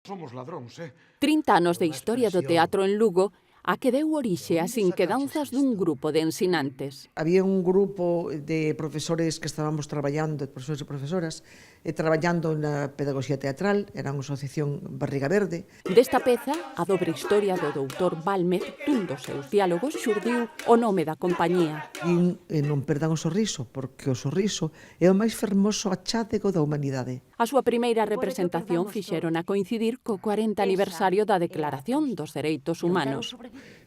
Somos ladróns, 30 anos de historia do teatro en Lugo, a que deu orixe ás inquedanzas dun grupo de ensinantes. Había un grupo de profesores que estábamos traballando, de profesores e profesoras, traballando na pedagogía teatral, era unha asociación Barriga Verde. Desta peza, a dobre historia do doutor Bálmez, dun dos seus diálogos, xurdiu o nome da compañía. E non perdan o sorriso, porque o sorriso é o máis fermoso achádego da humanidade. A súa primeira representación fixeron a coincidir co 40 aniversario da Declaración dos Dereitos Humanos.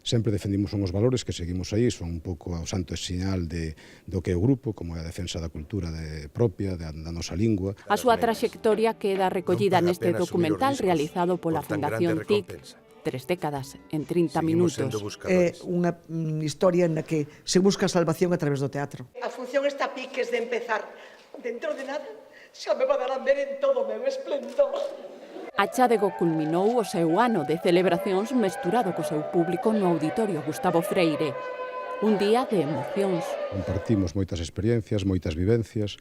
Sempre defendimos unhos valores que seguimos aí, son un pouco o santo señal do que é o grupo, como é a defensa da cultura propia, da nosa lingua. A súa traxectoria queda recollida neste documental realizado pola Fundación TIC, 3 décadas en 30 minutos. É unha historia na que se busca a salvación a través do teatro. A función está a piques de empezar. Dentro de nada xa me poderán ver en todo o meu esplendor. A Chádego culminou o seu ano de celebracións mesturado co seu público no Auditorio Gustavo Freire. Un día de emocións. Compartimos moitas experiencias, moitas vivencias,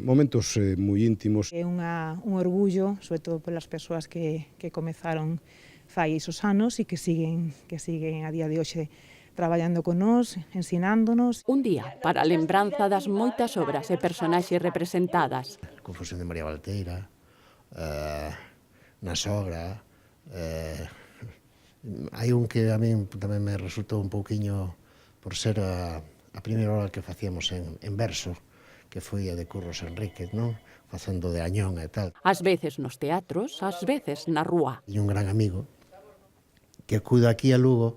momentos moi íntimos. É un orgullo, sobre todo polas persoas que comezaron fai esos anos e que siguen a día de hoxe traballando con nós, ensinándonos. Un día para a lembranza das moitas obras e personaxes representadas. Confusión de María Valteira, na sogra, hai un que a min tamén me resultou un pouquiño por ser a primeira obra que facíamos en verso, que foi a de Curros Enríquez, non? Facendo de Añón e tal. Ás veces nos teatros, ás veces na rúa. E un gran amigo que acude aquí a Lugo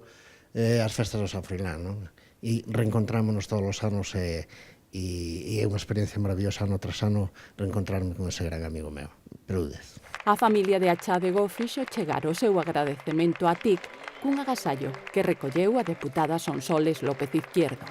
ás festas do San Froilán, non? E reencontrámonos todos os anos e é unha experiencia maravillosa ano tras ano reencontrarme con ese gran amigo meu, Prúdez. A familia de Achádego fixo chegar o seu agradecemento a TIC cun agasallo que recolleu a deputada Sonsoles López Izquierdo.